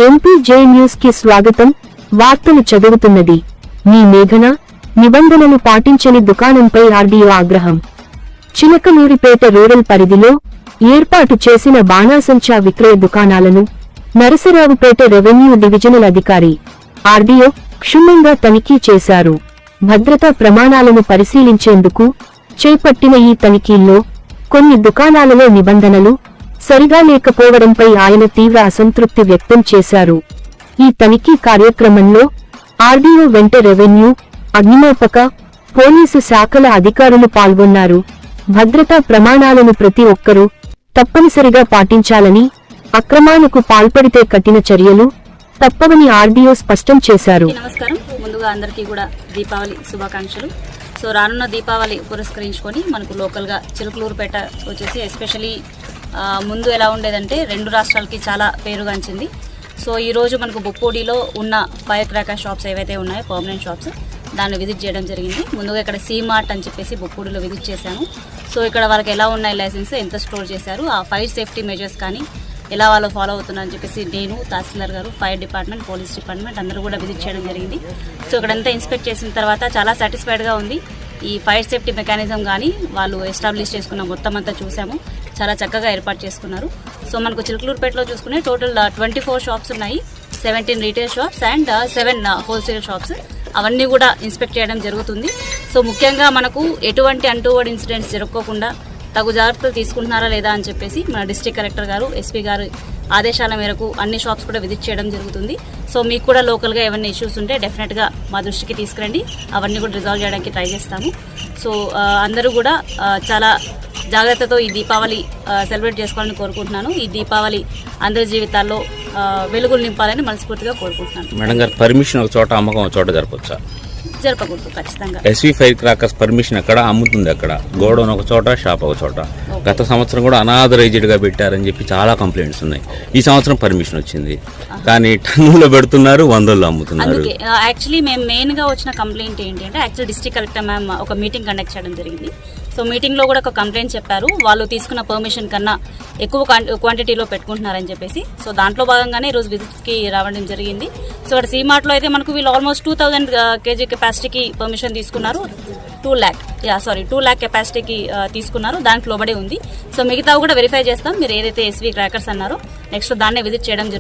MPJ news కి స్వాగతం. వార్తలు చదువుతున్నది మీ మేఘన. నిబంధనలు పాటించని దుకాణంపై ఆర్డీఓ ఆగ్రహం. చిలకలూరిపేట రూరల్ పరిధిలో ఏర్పాటు చేసిన బాణాసంచా విక్రయ దుకాణాలను నరసరావుపేట రెవెన్యూ డివిజనల్ అధికారి ఆర్డీఓ క్షుణ్ణంగా తనిఖీ చేశారు. భద్రతా ప్రమాణాలను పరిశీలించేందుకు చేపట్టిన ఈ తనిఖీల్లో కొన్ని దుకాణాలలో నిబంధనలు సరిగా లేకపోవడంపై ఆయన తీవ్ర అసంతృప్తి వ్యక్తం చేశారు. ఈ తనిఖీ కార్యక్రమంలో ఆర్డీఓ వెంట రెవెన్యూ, అగ్నిమాపక, పోలీసు శాఖల అధికారులు పాల్గొన్నారు. భద్రతా ప్రమాణాలను ప్రతి ఒక్కరూ తప్పనిసరిగా పాటించాలని, అక్రమాలకు పాల్పడితే కఠిన చర్యలు తప్పవని ఆర్డీఓ స్పష్టం చేశారు. నమస్కారం. ముందుగా అందరికీ కూడా దీపావళి శుభాకాంక్షలు. సో రానున్న దీపావళి పురస్కరించుకొని మనకు లోకల్గా చిలకలూరుపేట వచ్చేసి ఎస్పెషలీ ముందు ఎలా ఉండేదంటే 2 రాష్ట్రాలకి చాలా పేరుగాంచింది. సో ఈరోజు మనకు బొప్పూడిలో ఉన్న ఫైర్ క్రాకర్ షాప్స్ ఏవైతే ఉన్నాయో పర్మనెంట్ షాప్స్ దాన్ని విజిట్ చేయడం జరిగింది. ముందుగా ఇక్కడ సీమార్ట్ అని చెప్పేసి బొప్పూడిలో విజిట్ చేశాను. సో ఇక్కడ వాళ్ళకి ఎలా ఉన్నాయి లైసెన్స్, ఎంత స్టోర్ చేశారు, ఆ ఫైర్ సేఫ్టీ మెజర్స్ కానీ ఎలా వాళ్ళు ఫాలో అవుతున్నారని చెప్పేసి నేను, తహసీల్దార్ గారు, ఫైర్ డిపార్ట్మెంట్, పోలీస్ డిపార్ట్మెంట్ అందరూ కూడా విజిట్ చేయడం జరిగింది. సో ఇక్కడంతా ఇన్స్పెక్ట్ చేసిన తర్వాత చాలా సాటిస్ఫైడ్గా ఉంది. ఈ ఫైర్ సేఫ్టీ మెకానిజం కానీ వాళ్ళు ఎస్టాబ్లిష్ చేసుకున్న మొత్తం అంతా చూసాము. చాలా చక్కగా ఏర్పాటు చేసుకున్నారు. సో మనకు చిలకలూరుపేటలో చూసుకునే టోటల్ 24 షాప్స్ ఉన్నాయి. 17 retail shops and 7 wholesale shops. అవన్నీ కూడా ఇన్స్పెక్ట్ చేయడం జరుగుతుంది. సో ముఖ్యంగా మనకు ఎటువంటి అన్‌టోవర్డ్ ఇన్సిడెంట్స్ జరగకుండా తగు జాగ్రత్తలు తీసుకుంటున్నారా లేదా అని చెప్పేసి మన డిస్ట్రిక్ట్ కలెక్టర్ గారు, ఎస్పీ గారు ఆదేశాల మేరకు అన్ని షాప్స్ కూడా విజిట్ చేయడం జరుగుతుంది. సో మీకు కూడా లోకల్గా ఏమైనా ఇష్యూస్ ఉంటే డెఫినెట్గా మా దృష్టికి తీసుకురండి. అవన్నీ కూడా రిజాల్వ్ చేయడానికి ట్రై చేస్తాము. సో అందరూ కూడా చాలా జాగ్రత్తతో ఈ దీపావళి సెలబ్రేట్ చేసుకోవాలని కోరుకుంటున్నాను. ఈ దీపావళి అందరి జీవితాల్లో వెలుగులు నింపాలని మనస్ఫూర్తిగా కోరుకుంటున్నాను. మేడం గారు, పర్మిషన్ ఒక చోట, అమ్మకం ఒక చోట జరపచ్చా? జరపకూడదు ఖచ్చితంగా. ఎస్వి ఫైర్ క్రాకర్స్ పర్మిషన్ ఎక్కడ అమ్ముతుంది? అక్కడ గోడౌన్ ఒక చోట, షాప్ ఒక చోట. గత సంవత్సరం కూడా అనాథరైజ్డ్ గా పెట్టారని చెప్పి చాలా కంప్లైంట్స్ ఉన్నాయి. ఈ సంవత్సరం పర్మిషన్ వచ్చింది, కానీ టన్నులో పెడుతున్నారు, 100లో అమ్ముతున్నారు. అందుకే యాక్చువల్లీ మేము మెయిన్ గా వచ్చిన కంప్లైంట్ ఏంటి అంటే, యాక్చువల్ డిస్ట్రిక్ట్ కలెక్టర్ మ్యామ్ ఒక మీటింగ్ కండక్ట్ చేయడం జరిగింది. సో మీటింగ్లో కూడా ఒక కంప్లైంట్ చెప్పారు, వాళ్ళు తీసుకున్న పర్మిషన్ కన్నా ఎక్కువ క్వాంటిటీలో పెట్టుకుంటున్నారని చెప్పేసి. సో దాంట్లో భాగంగానే ఈరోజు విజిట్కి రావడం జరిగింది. సో ఇక్కడ సీమార్ట్లో అయితే మనకు వీళ్ళు ఆల్మోస్ట్ 2000 kg కెపాసిటీకి పర్మిషన్ తీసుకున్నారు. 2 lakh కెపాసిటీకి తీసుకున్నారు. దానికి లోబడే ఉంది. సో మిగతావి కూడా వెరిఫై చేస్తాం. మీరు ఏదైతే ఎస్వి క్రాకర్స్ అన్నారో నెక్స్ట్ దాన్నే విజిట్ చేయడం జరుగుతుంది.